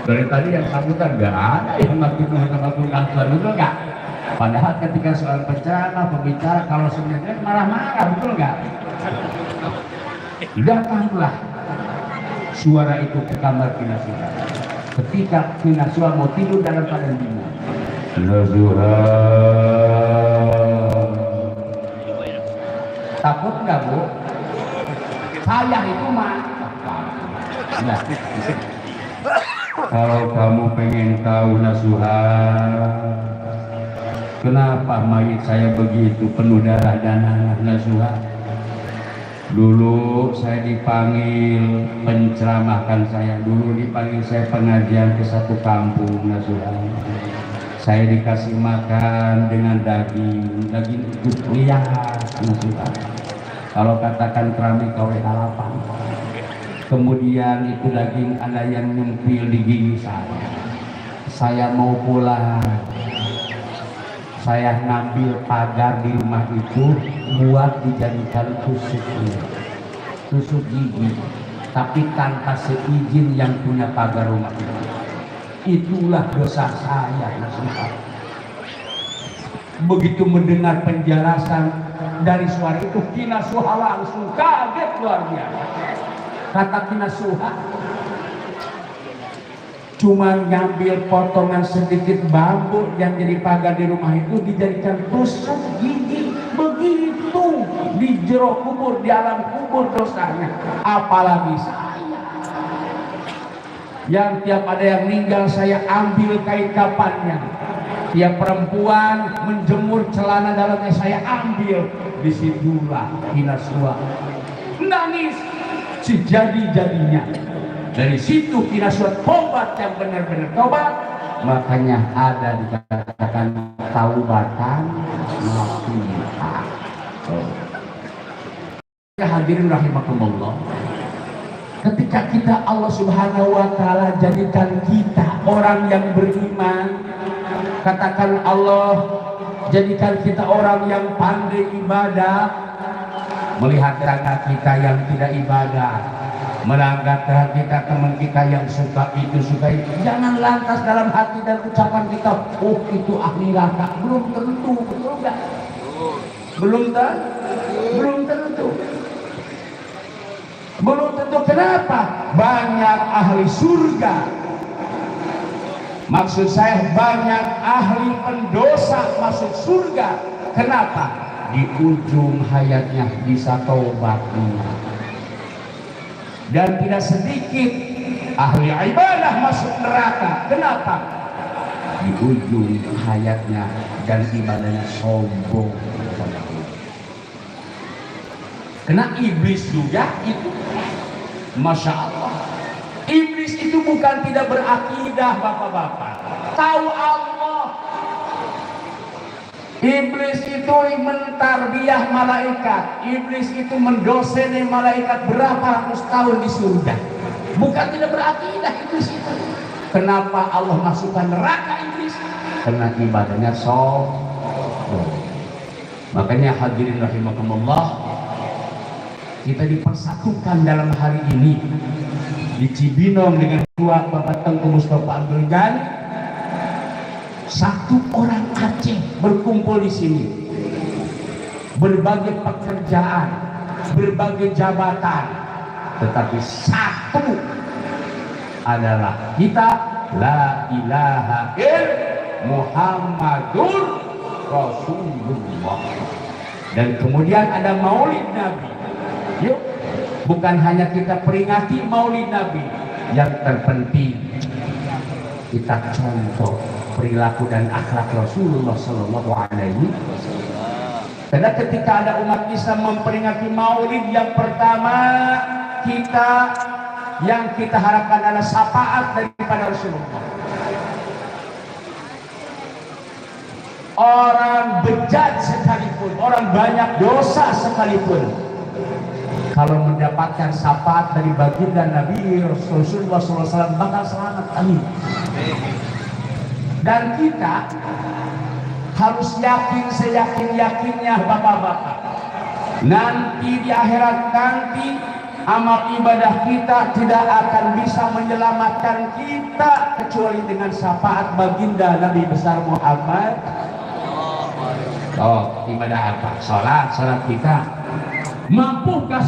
Dari tadi yang sambutan nggak ada yang makin mengatur, betul nggak? Padahal ketika soal penceramah, pembicara, kalau sebenarnya marah-marah, betul nggak? Datanglah suara itu ke kamar Kinasuha. Ketika Kinasuha mau tidur dalam keadaan bingung, Kinasuha, takut nggak bu? Saya itu mah. Nah, kalau kamu pengen tahu Nasuha, kenapa mayit saya begitu penuh darah dan nanah Nasuha? Dulu saya dipanggil penceramahkan saya, dulu dipanggil saya pengajian ke satu kampung Nasuha. Saya dikasih makan dengan daging itu lihat Nasuha. Kalau katakan keramik KW 8. Kemudian itu daging ada yang nyempil di gigi saya. Saya mau pulang, saya ngambil pagar di rumah itu buat dijadikan tusuk gigi, tapi tanpa seizin yang punya pagar rumah itu. Itulah dosa saya. Begitu mendengar penjelasan dari suara itu, Kinasuha langsung kaget luar biasa. Kata Kinasuha, cuma ngambil potongan sedikit bambu yang jadi pagar di rumah itu dijadikan tusuk gigi, begitu di jero kubur, di alam kubur dosanya. Apalagi saya yang tiap ada yang meninggal saya ambil kain kafannya, tiap perempuan menjemur celana dalamnya saya ambil. Disitulah Kinasuha nangis sejadi-jadinya. Dari situ Kinasuha tobat yang benar-benar tobat. Makanya ada dikatakan taubatan nasuha. Hadirin rahimakumullah, ketika kita Allah Subhanahu wa taala jadikan kita orang yang beriman, katakan Allah jadikan kita orang yang pandai ibadah, melihat tetangga kita yang tidak ibadah, melanggar kita teman kita yang suka itu suka itu, jangan lantas dalam hati dan ucapan kita, oh itu ahli neraka. Belum tentu, betul nggak? Belum tentu. Belum tentu. Kenapa? Banyak ahli surga. Maksud saya banyak ahli pendosa masuk surga. Kenapa? Di ujung hayatnya bisa taubat. Dan tidak sedikit ahli ibadah masuk neraka. Kenapa? Di ujung hayatnya dan ibadahnya sombong. Kena iblis juga itu. Masya Allah. Iblis itu bukan tidak berakidah bapak-bapak. Tahu Allah. Iblis itu mentarbiyah malaikat. Iblis itu mendoseni malaikat berapa ratus tahun di surga. Bukan tidak berakidah iblis itu. Kenapa Allah masukkan neraka iblis? Karena ibadahnya sombong. Makanya hadirin rahimakumullah, kita dipersatukan dalam hari ini di Cibinong dengan Ketua Bapak Tengku Mustafa Abdul Ghani. Satu orang Aceh berkumpul di sini, berbagai pekerjaan, berbagai jabatan, tetapi satu adalah kita la ilaha illallah Muhammadur Rasulullah. Dan kemudian ada Maulid Nabi. Yuk, bukan hanya kita peringati Maulid Nabi, yang terpenting kita contoh perilaku dan akhlak Rasulullah Sallallahu Alaihi Wasallam. Karena ketika ada umat Islam memperingati Maulid, yang pertama yang kita harapkan adalah syafaat daripada Rasulullah. Orang bejat sekalipun, orang banyak dosa sekalipun, kalau mendapatkan syafaat dari baginda Nabi Rasulullah SAW bakal selamat. Amin. Dan kita harus yakin seyakin-yakinnya bapak-bapak, nanti di akhirat nanti amal ibadah kita tidak akan bisa menyelamatkan kita kecuali dengan syafaat baginda Nabi besar Muhammad. Oh, ibadah apa? Salat kita. Mampukah